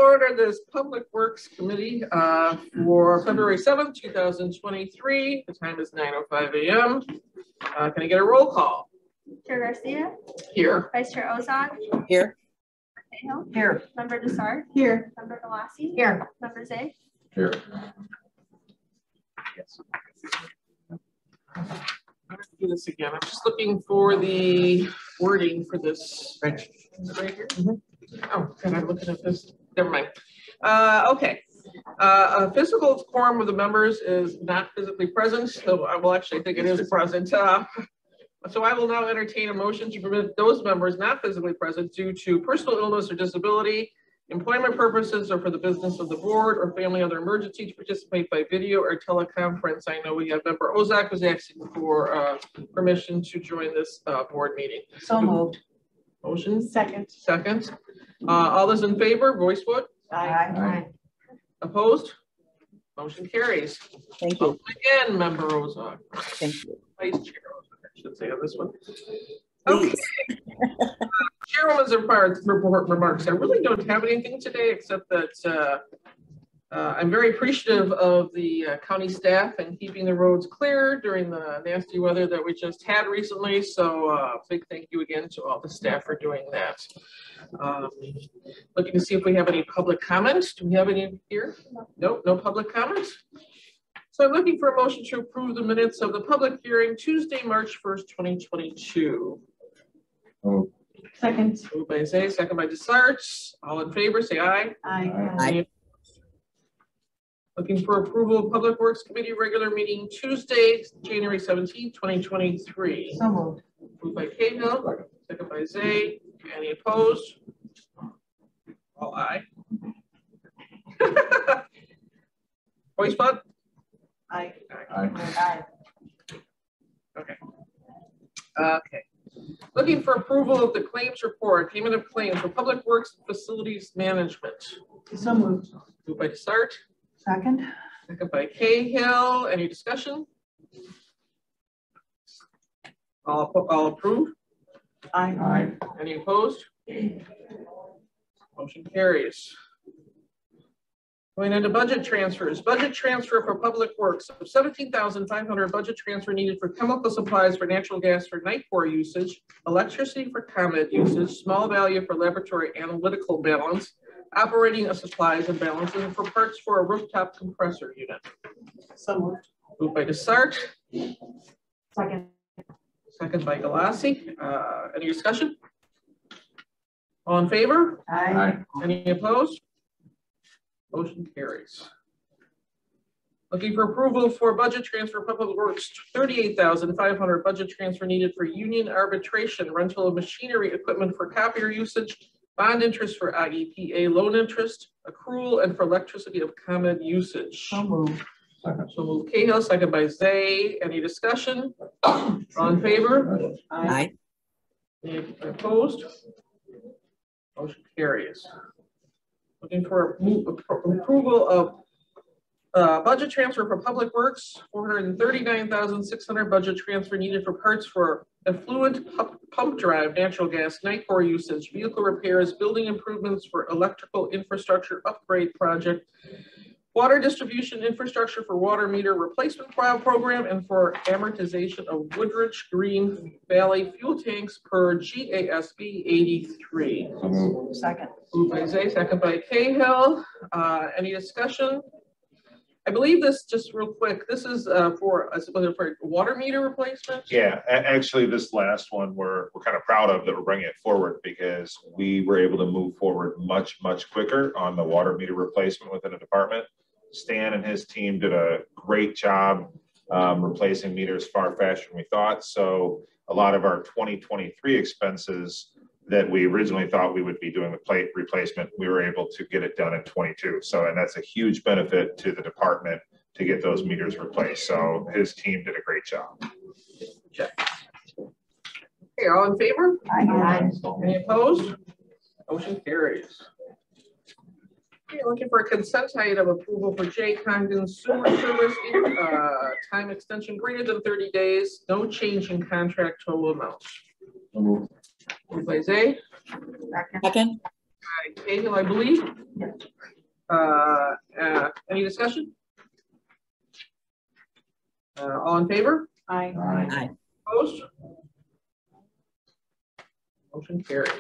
order this Public Works Committee for February 7th, 2023. The time is 9:05 a.m. Can I get a roll call? Chair Garcia. Here. Vice Chair Ozon. Here. Cahill. Here. Member Desart. Here. Member Galassi. Here. Member Zay. Here. Yes. I'm going to do this again. I'm just looking for the wording for this. Right here. Oh, God, I'm looking at this. Never mind. Okay. A physical quorum of the members is not physically present, so I will actually think it is present. So I will now entertain a motion to permit those members not physically present due to personal illness or disability, employment purposes, or for the business of the board or family other emergency to participate by video or teleconference. I know we have member Ozak who's asking for permission to join this board meeting. So moved. Motion? Second. Second. All those in favor, voice vote? Aye. Opposed? Motion carries. Thank you. Again, member Ozak. Thank you. Vice Chair Ozak, I should say on this one. Okay. Chairwoman's report remarks. I really don't have anything today except that I'm very appreciative of the county staff and keeping the roads clear during the nasty weather that we just had recently. So big thank you again to all the staff for doing that. Looking to see if we have any public comments. Do we have any here? Nope, no public comments. So I'm looking for a motion to approve the minutes of the public hearing Tuesday, March 1st, 2022. Oh. Second. Moved by Zay, second by Desarts. All in favor, say aye. Aye. Looking for approval of Public Works Committee regular meeting Tuesday, January 17th, 2023. So moved. Moved by Cahill, second by Zay. Any opposed? All aye. Voice vote? Aye. Aye. Okay. Okay. Looking for approval of the claims report, payment of claims for Public Works Facilities Management. So moved. Moved by Desart. Second. Second by Cahill. Any discussion? All approve? Aye. Any opposed? Motion carries. Going into budget transfers. Budget transfer for Public Works of $17,500 budget transfer needed for chemical supplies for natural gas for night core usage, electricity for ComEd usage, small value for laboratory analytical balance, operating of supplies and balances, and for parts for a rooftop compressor unit. So moved. Moved by Desart. Second. Second by Galassi. Any discussion? All in favor? Aye. Any opposed? Motion carries. Looking for approval for budget transfer Public Works, $38,500 budget transfer needed for union arbitration, rental of machinery, equipment for copier usage, bond interest for IEPA loan interest, accrual, and for electricity of ComEd usage. So moved. Second. So move Cahill, second by Zay. Any discussion? All in favor? Aye. Any opposed? Motion carries. Looking for approval of budget transfer for Public Works, $439,600 budget transfer needed for parts for effluent pump drive, natural gas, night core usage, vehicle repairs, building improvements for electrical infrastructure upgrade project, water distribution infrastructure for water meter replacement program, and for amortization of Woodridge Green Valley fuel tanks per GASB 83. Second. Moved by Zay, second by Cahill. Any discussion? I believe this, just real quick, this is for water meter replacement? Yeah, actually this last one we're kind of proud of that we're bringing it forward because we were able to move forward much quicker on the water meter replacement within the department. Stan and his team did a great job replacing meters far faster than we thought. So a lot of our 2023 expenses that we originally thought we would be doing the plate replacement, we were able to get it done in 22. So, and that's a huge benefit to the department to get those meters replaced. So his team did a great job. Check. Okay, all in favor? Aye. Any opposed? Motion carries. Okay, looking for a consent item approval for J. Condon Sewer Service, time extension greater than 30 days, no change in contract total amount. Moved by Zay. Second. Cahill, I believe. Any discussion? All in favor? Aye. Aye. Opposed? Motion carries.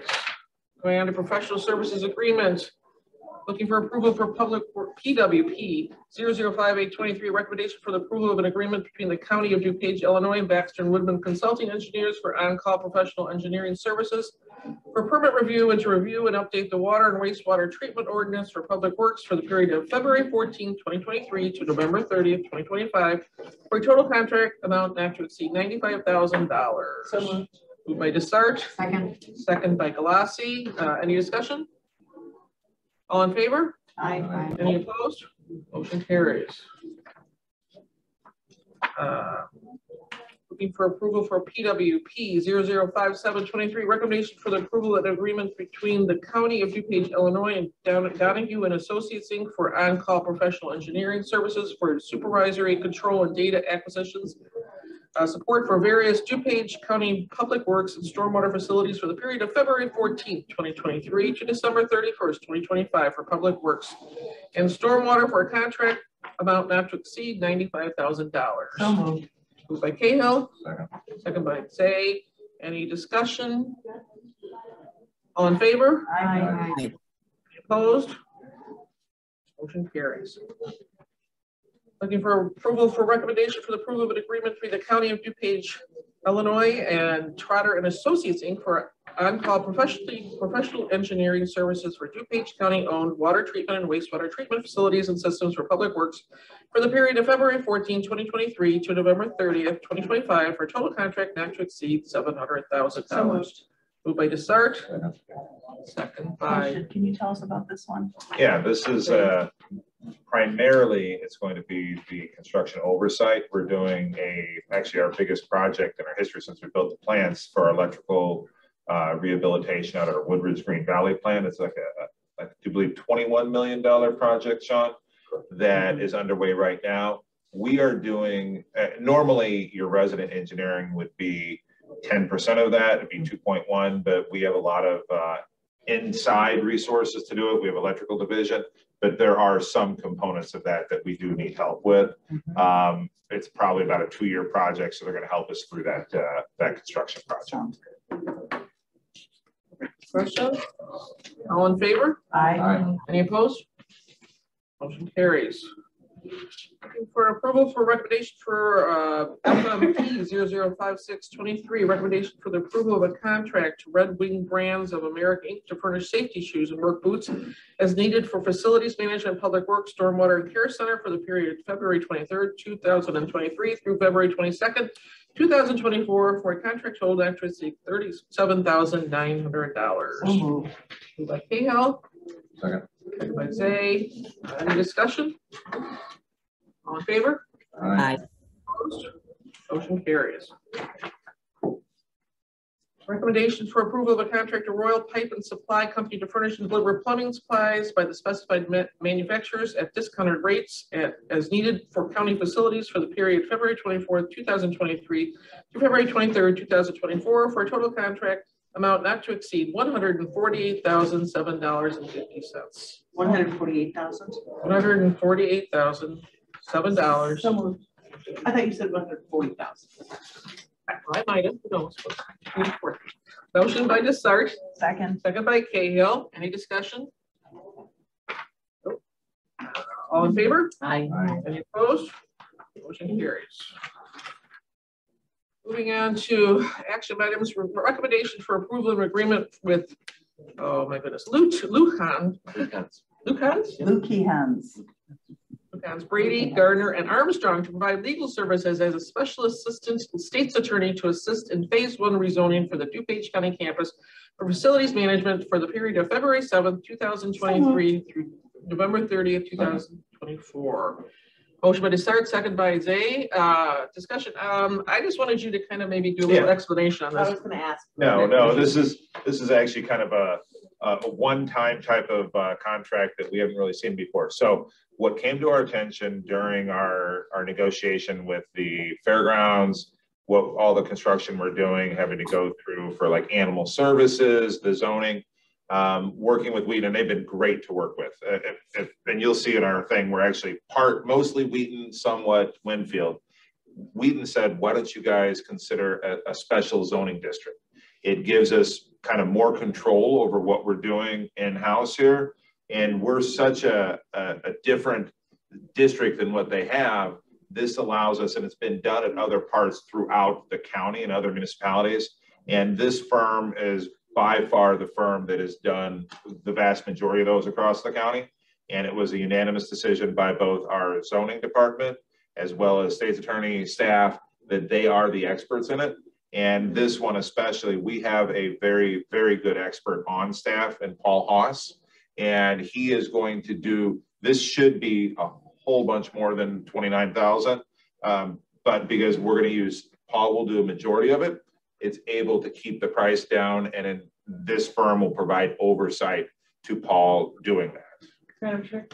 Going on to professional services agreement. Looking for approval for public work PWP 005823, recommendation for the approval of an agreement between the County of DuPage, Illinois and Baxter and Woodman Consulting Engineers for on-call professional engineering services for permit review and to review and update the water and wastewater treatment ordinance for public works for the period of February 14, 2023 to November 30th, 2025 for a total contract amount not to exceed $95,000. So moved. Moved by Desart, Second. second by Galassi. Any discussion? All in favor? Aye. Any opposed? Motion carries. Looking for approval for PWP 005723, recommendation for the approval of an agreement between the County of DuPage, Illinois and Donahue and Associates Inc. for on-call professional engineering services for supervisory control and data acquisitions. Support for various DuPage County Public Works and stormwater facilities for the period of February 14th, 2023 to December 31st, 2025 for public works and stormwater for a contract amount not to exceed $95,000. So moved. Moved by Cahill, Second. second by Zay. Any discussion? All in favor? Aye. Any opposed? Motion carries. Looking for approval for recommendation for the approval of an agreement between the County of DuPage, Illinois and Trotter and Associates Inc. for on-call professional engineering services for DuPage County owned water treatment and wastewater treatment facilities and systems for public works for the period of February 14, 2023 to November 30th, 2025 for a total contract not to exceed $700,000. So moved. Moved by Desart, second by, Can you tell us about this one? Yeah, this is primarily it's going to be the construction oversight. We're doing actually our biggest project in our history since we built the plants for our electrical rehabilitation out of our Woodridge Green Valley plant. It's like I do believe $21 million project, Sean, that is underway right now. We are doing normally your resident engineering would be 10% of that, it'd be 2.1, but we have a lot of inside resources to do it. We have electrical division, but there are some components of that we do need help with. It's probably about a 2-year project, so they're going to help us through that construction project. question? All in favor? Aye. Any opposed? Motion carries. Looking for approval for recommendation for FMP 005623, recommendation for the approval of a contract to Red Wing Brands of America Inc. to furnish safety shoes and work boots as needed for facilities management, public works, stormwater and care center for the period February 23rd, 2023 through February 22nd, 2024 for a contract hold not to exceed $37,900. So moved. Moved by Cahill. Second. Second by Zay. Any discussion? All in favor? Aye. Opposed? Motion carries. Recommendation for approval of a contract to Royal Pipe and Supply Company to furnish and deliver plumbing supplies by the specified manufacturers at discounted rates as needed for county facilities for the period February 24th, 2023 to February 23rd, 2024 for a total contract amount not to exceed $148,007.50. 148,000. $148,007. So moved. I thought you said 140,000. I might have, who knows? Motion by Desart, Second. second by Cahill. Any discussion? Nope. All in favor? Aye. Any opposed? Motion carries. Moving on to action items, recommendation for approval of agreement with, oh my goodness, Lucan's Brady, Gardner, and Armstrong to provide legal services as a special assistant state's attorney to assist in phase 1 rezoning for the DuPage County campus for facilities management for the period of February 7th, 2023 through November 30th, 2024. Motion by Desart, second by Zay. Discussion. I just wanted you to kind of maybe do a little explanation on this. I was going to ask. No, this is actually kind of a one-time type of contract that we haven't really seen before. So what came to our attention during our negotiation with the fairgrounds, what all the construction we're doing, having to go through for like animal services, the zoning, working with Wheaton, and they've been great to work with. And you'll see in our thing, we're actually mostly Wheaton, somewhat Winfield. Wheaton said, why don't you guys consider a special zoning district? It gives us kind of more control over what we're doing in-house here. And we're such a different district than what they have. This allows us, and it's been done in other parts throughout the county and other municipalities. And this firm is by far the firm that has done the vast majority of those across the county. And it was a unanimous decision by both our zoning department as well as state's attorney staff that they are the experts in it. And this one especially, we have a very, very good expert on staff in Paul Haas. And he is going to do, this should be a whole bunch more than 29,000. But because we're going to use, Paul will do a majority of it, it's able to keep the price down, and this firm will provide oversight to Paul doing that. Madam Chair?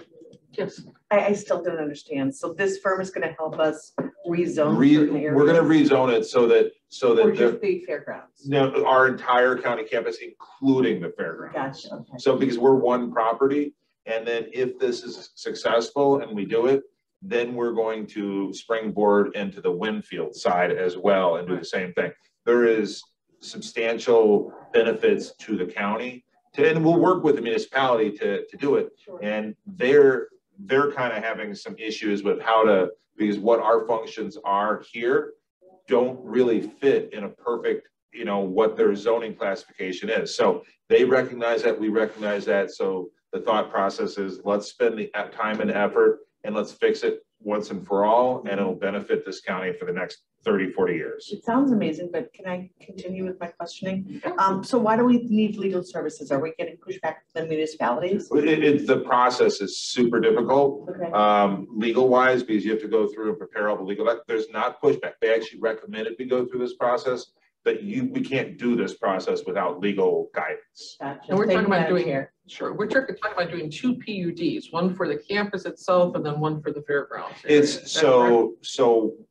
Yes. I still don't understand. So this firm is going to help us rezone certain areas? We're going to rezone it so that or just the fairgrounds? No, our entire county campus, including the fairgrounds. Gotcha. Okay. So because we're one property, and then if this is successful and we do it, then we're going to springboard into the Winfield side as well and do the same thing. There is substantial benefits to the county, and we'll work with the municipality to do it. Sure. And they're kind of having some issues with how to, because what our functions are here don't really fit in a perfect, you know, what their zoning classification is. So they recognize that, we recognize that. So the thought process is, let's spend the time and effort and let's fix it once and for all, and it'll benefit this county for the next 30, 40 years. It sounds amazing, but can I continue with my questioning? So why do we need legal services? Are we getting pushback from the municipalities? The process is super difficult, Okay. legal wise, because you have to go through and prepare all the legal. There's not pushback. They actually recommended we go through this process, but we can't do this process without legal guidance. Gotcha. And we're talking about doing here. Sure. We're talking about doing 2 PUDs, one for the campus itself and then one for the fairgrounds. It's so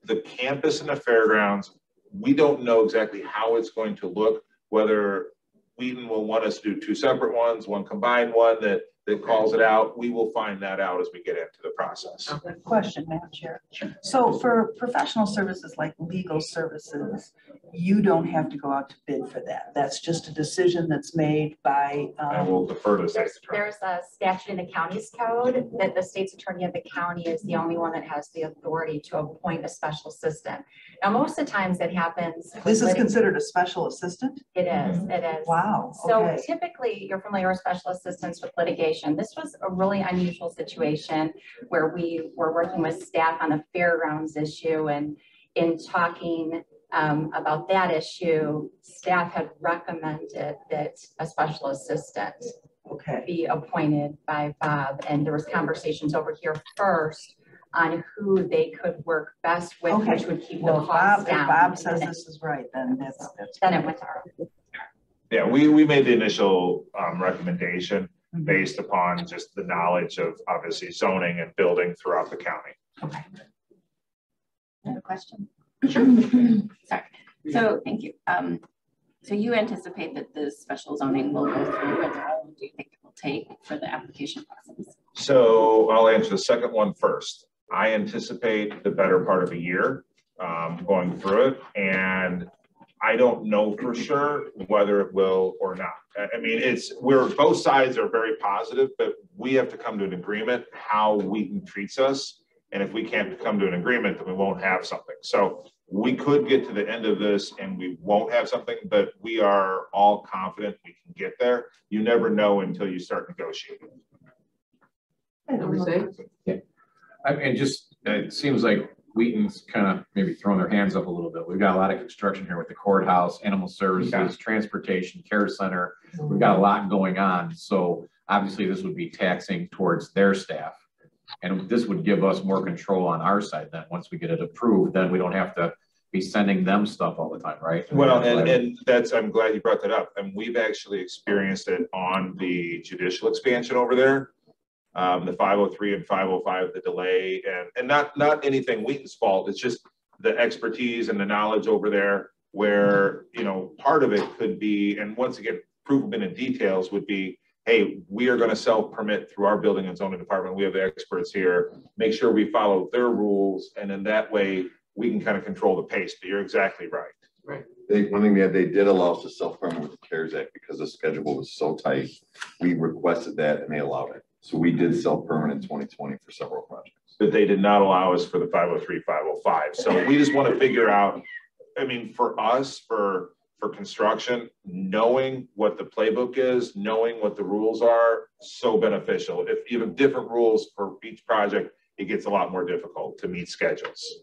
the campus and the fairgrounds, we don't know exactly how it's going to look, whether Wheaton will want us to do 2 separate ones, one combined one that calls it out. We will find that out as we get into the process. Okay. Question, Madam Chair. So for professional services like legal services, you don't have to go out to bid for that. That's just a decision that's made by. I will defer to the state's attorney. There's a statute in the county's code that the state's attorney of the county is the only one that has the authority to appoint a special assistant. Now, most of the times it happens. This is considered a special assistant? It is, it is. Wow. So Okay. typically you're familiar with special assistants with litigation. This was a really unusual situation where we were working with staff on the fairgrounds issue, and in talking about that issue, staff had recommended that a special assistant be appointed by Bob, and there was conversations over here first on who they could work best with, which would keep the costs down. If Bob says this is right, then that's then it went to our. Yeah, we made the initial recommendation based upon just the knowledge of obviously zoning and building throughout the county. Okay. Another question? Sorry. So thank you. So you anticipate that the special zoning will go through, and how long do you think it will take for the application process? So I'll answer the second one first. I anticipate the better part of a year going through it, and I don't know for sure whether it will or not. I mean, both sides are very positive, but we have to come to an agreement how Wheaton treats us. And if we can't come to an agreement, then we won't have something. So we could get to the end of this and we won't have something, but we are all confident we can get there. You never know until you start negotiating. Yeah. And just, it seems like Wheaton's kind of maybe throwing their hands up a little bit. We've got a lot of construction here with the courthouse, animal services, transportation, care center. We've got a lot going on. So obviously this would be taxing towards their staff. And this would give us more control on our side then. Once we get it approved, then we don't have to be sending them stuff all the time, right? Well, and that's, I'm glad you brought that up. And we've actually experienced it on the judicial expansion over there. The 503 and 505, the delay, and not anything Wheaton's fault. It's just the expertise and the knowledge over there where, you know, part of it could be, and once again, improvement in details would be, hey, we are going to self-permit through our building and zoning department. We have the experts here. Make sure we follow their rules. And in that way, we can kind of control the pace. But you're exactly right. Right. One thing they did allow us to self-permit with the CARES Act because the schedule was so tight. We requested that and they allowed it. So we did self-permit in 2020 for several projects. But They did not allow us for the 503, 505. So we just want to figure out, I mean, for us, for construction, knowing what the playbook is, knowing what the rules are, so beneficial. If you have different rules for each project, it gets a lot more difficult to meet schedules.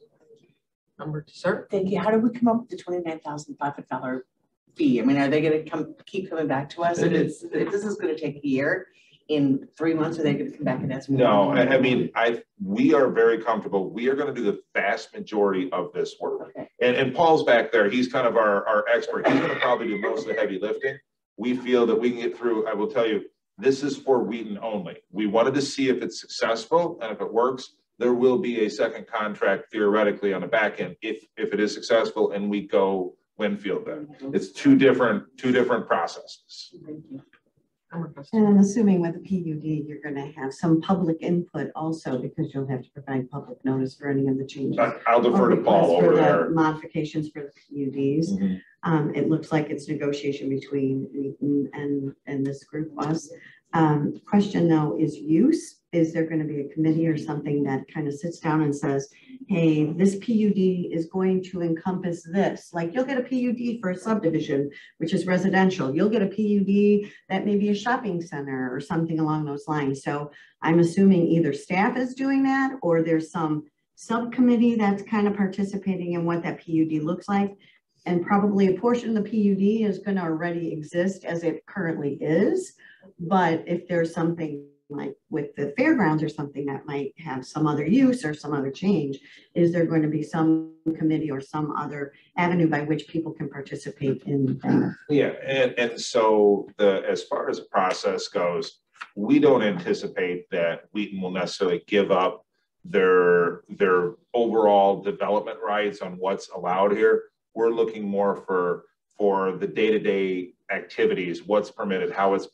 Number to start. Thank you. How did we come up with the $29,500 fee? I mean, are they going to keep coming back to us? If this is going to take a year, in 3 months, are they going to come back and ask? No, I mean, we are very comfortable. We are going to do the vast majority of this work. Okay. And Paul's back there. He's kind of our expert. He's going to probably do most of the heavy lifting. We feel that we can get through. I will tell you, this is for Wheaton only. We wanted to see if it's successful, and if it works, there will be a second contract theoretically on the back end if it is successful and we go Winfield then. It's two different processes. Thank you. And I'm assuming with the PUD, you're going to have some public input also because you'll have to provide public notice for any of the changes. I'll defer to Paul over there. Modifications for the PUDs. Mm-hmm. It looks like it's negotiation between Wheaton and this group us. Question though is use. Is there going to be a committee or something that kind of sits down and says, hey, this PUD is going to encompass this? Like you'll get a PUD for a subdivision, which is residential. You'll get a PUD that may be a shopping center or something along those lines. So I'm assuming either staff is doing that or there's some subcommittee that's kind of participating in what that PUD looks like. And probably a portion of the PUD is going to already exist as it currently is. But if there's something like with the fairgrounds or something that might have some other use or some other change, is there going to be some committee or some other avenue by which people can participate in that? Yeah, and so as far as the process goes, we don't anticipate that Wheaton will necessarily give up their overall development rights on what's allowed here. We're looking more for the day-to-day activities, what's permitted, how it's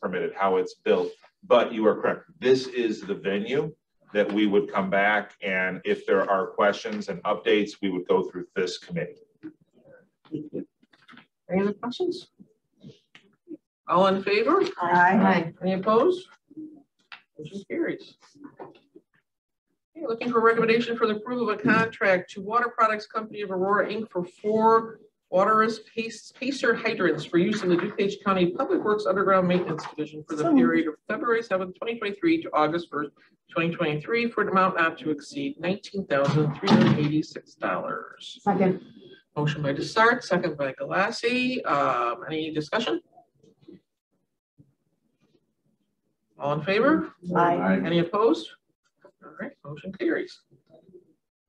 built. But you are correct. This is the venue that we would come back, and if there are questions and updates, we would go through this committee. Any other questions? All in favor? Aye. Any opposed? Motion carries. Okay, looking for recommendation for the approval of a contract to Water Products Company of Aurora, Inc. for 4 waterless pacer hydrants for use in the DuPage County Public Works Underground Maintenance Division for the period of February 7th, 2023 to August 1st, 2023 for an amount not to exceed $19,386. Second. Motion by Desart, second by Galassi. Any discussion? All in favor? Aye. Any opposed? All right, motion carries.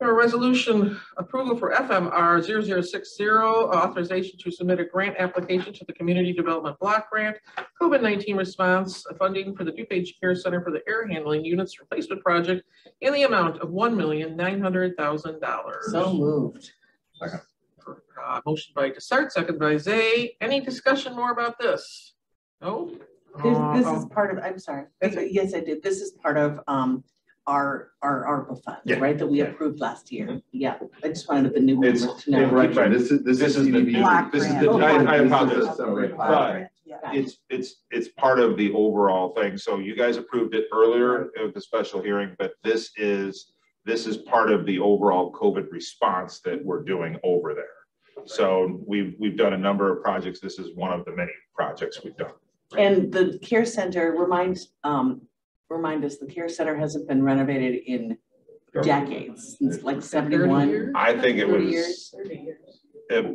For a resolution approval for FMR 0060, authorization to submit a grant application to the Community Development Block Grant, COVID-19 response funding for the DuPage Care Center for the Air Handling Units Replacement Project in the amount of $1,900,000. So moved. Second. Motion by Desart, second by Zay. Any discussion more about this? No? This is part of, I'm sorry. Yes, I did. This is part of our ARPA funds, Yeah. right? That we approved last year. Yeah. I just wanted the new members to know. Right. This is This is the CDBG. new, Block this is grant. the, I This is apologize. a separate But Yeah. it's part of the overall thing. So you guys approved it earlier of the special hearing, but this is part of the overall COVID response that we're doing over there. So we've done a number of projects. This is one of the many projects we've done. And the care center remind us, the care center hasn't been renovated in decades, since like 71. I think it 30 was years. 30 years.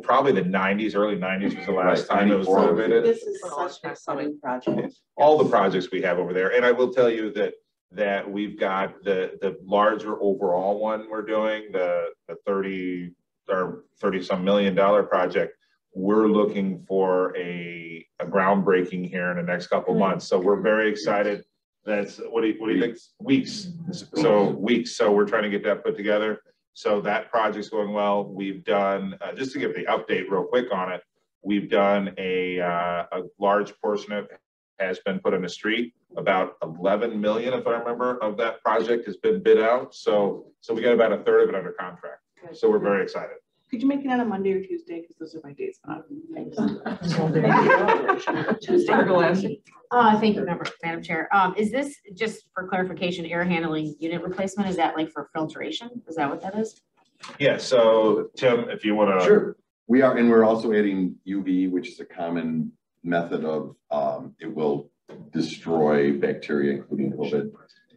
probably the 90s, early 90s was the last Right, time it was 94. renovated. This is such an exciting project. All the projects we have over there. And I will tell you that we've got the larger overall one we're doing, the 30 or $30-some million project. We're looking for a groundbreaking here in the next couple of months. So we're very excited. That's what do you think? Weeks. So weeks. So we're trying to get that put together. So that project's going well. We've done, just to give the update real quick on it, We've done a large portion of it has been put in the street. About 11 million, if I remember, of that project has been bid out. So we got about a third of it under contract. So we're very excited. Could you make it on a Monday or Tuesday? Because those are my days. Tuesday. Thank you, Madam Chair. Is this, just for clarification, air handling unit replacement? Is that like for filtration? Is that what that is? Yeah. So Tim, if you want to. Sure. We are, and we're also adding UV, which is a common method of, it will destroy bacteria, including COVID,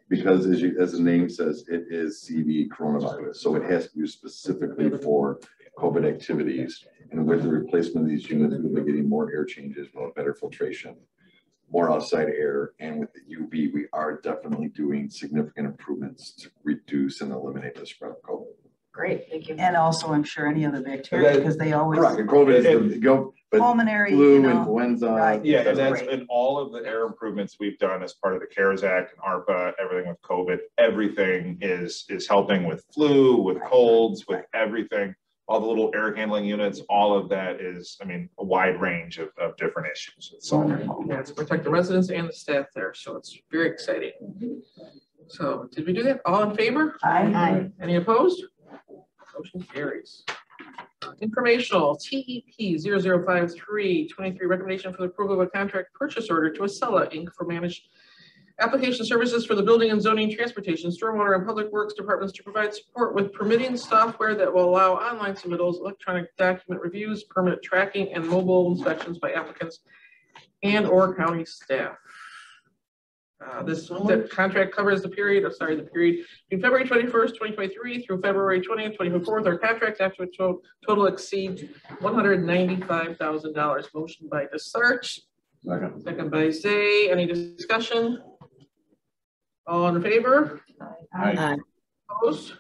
because as the name says, it is CV coronavirus. So it has to be used specifically for COVID activities. And with the replacement of these units, we'll be getting more air changes, more better filtration, more outside air. And with the UV, we are definitely doing significant improvements to reduce and eliminate the spread of COVID. Great, thank you. And also, I'm sure any other bacteria, because they always. Correct. And COVID is but pulmonary, flu, you know, influenza. Right. Yeah, and that's in all of the air improvements we've done as part of the CARES Act and ARPA, everything with COVID, everything is helping with flu, with colds, with everything. All the little air handling units, all of that is, I mean, a wide range of different issues. It's all Yeah, to protect the residents and the staff there. So it's very exciting. So did we do that? All in favor? Aye. Any opposed? Motion carries. Informational TEP 005323 recommendation for the approval of a contract purchase order to Acela Inc. for managed application services for the building and zoning, transportation, stormwater, and public works departments to provide support with permitting software that will allow online submittals, electronic document reviews, permit tracking, and mobile inspections by applicants and or county staff. This contract covers the period between February 21st, 2023 through February 20th, 2024. Our contracts after total exceed $195,000. Motion by DeSarch. Second by Zay. Any discussion? All in favor? Aye. Opposed?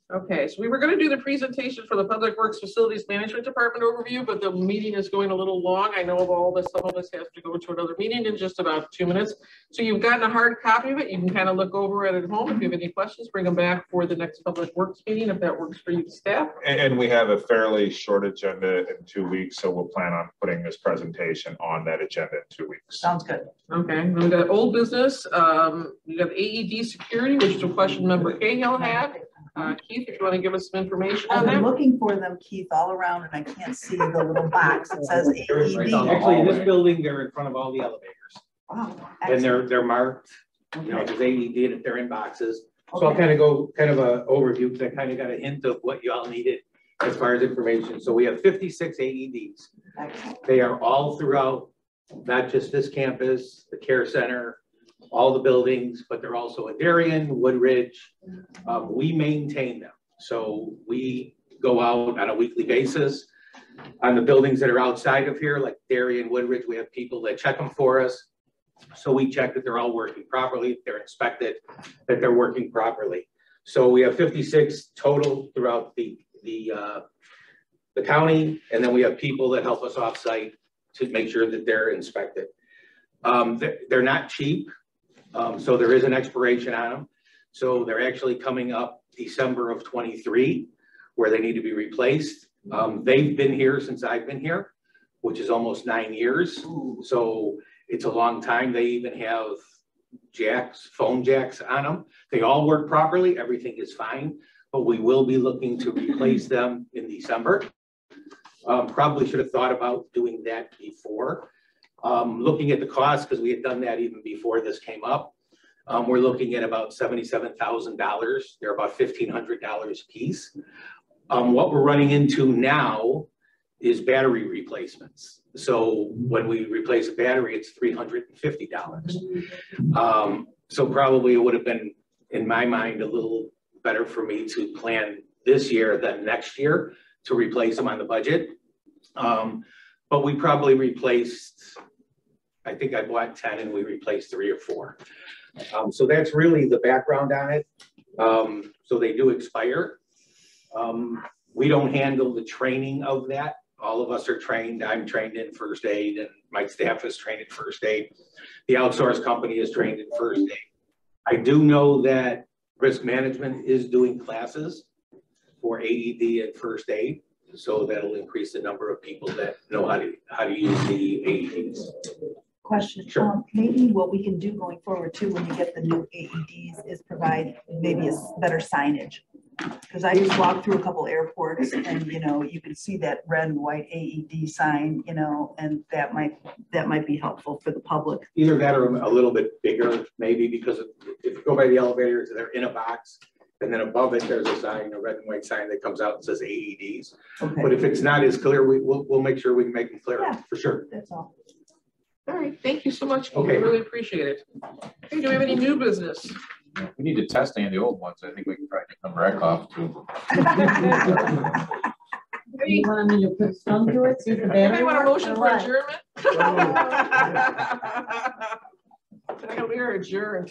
Okay, so we were going to do the presentation for the Public Works Facilities Management Department overview, but the meeting is going a little long. I know of all this, some of us have to go to another meeting in just about 2 minutes. So you've gotten a hard copy of it. You can kind of look over it at home. If you have any questions, bring them back for the next Public Works meeting, if that works for you, staff. And we have a fairly short agenda in 2 weeks, so we'll plan on putting this presentation on that agenda in 2 weeks. Sounds good. Okay, then we got old business. We got AED security, which is a question member Cahill had. Keith, if you want to give us some information on I've been that. looking for them, Keith, all around, and I can't see the little box that says AED. Actually, in this building, they're in front of all the elevators. Wow, And they're marked, you know, there's AED and if they're in boxes. So I'll kind of go kind of a overview because I kind of got a hint of what you all needed as far as information. So we have 56 AEDs. They are all throughout, not just this campus, the care center, all the buildings, but they're also at Darien, Woodridge. We maintain them. So we go out on a weekly basis on the buildings that are outside of here, like Darien, Woodridge. We have people that check them for us. So we check that they're all working properly, they're inspected, that they're working properly. So we have 56 total throughout the county. And then we have people that help us offsite to make sure that they're inspected. They're not cheap. So there is an expiration on them. So they're actually coming up December of 23, where they need to be replaced. They've been here since I've been here, which is almost 9 years. So it's a long time. They even have jacks, phone jacks on them. They all work properly. Everything is fine, but we will be looking to replace them in December. Probably should have thought about doing that before. Looking at the cost, because we had done that even before this came up, we're looking at about $77,000. They're about $1,500 a piece. What we're running into now is battery replacements. So when we replace a battery, it's $350. So probably it would have been, in my mind, a little better for me to plan this year than next year to replace them on the budget. But we probably replaced, I think I bought 10 and we replaced 3 or 4. So that's really the background on it. So they do expire. We don't handle the training of that. All of us are trained. I'm trained in first aid and my staff is trained in first aid. The outsourced company is trained in first aid. I do know that risk management is doing classes for AED and first aid. So that'll increase the number of people that know how to use the AEDs. Question. Sure. Maybe what we can do going forward too, when you get the new AEDs, is provide maybe a better signage. Because I just walked through a couple airports and, you know, you can see that red and white AED sign, you know, and that might be helpful for the public. Either that or a little bit bigger, maybe, because if you go by the elevators, they're in a box. And then above it, there's a sign, a red and white sign that comes out and says AEDs. Okay. But if it's not as clear, we'll make sure we can make them clear, Yeah, for sure. That's all. All right, thank you so much. Okay. We really appreciate it. Okay, do we have any new business? We need to test any of the old ones. I think we can probably get them right off too. You want me to put some to it, see if the Anybody battery want a works motion or for what? adjournment? We are adjourned.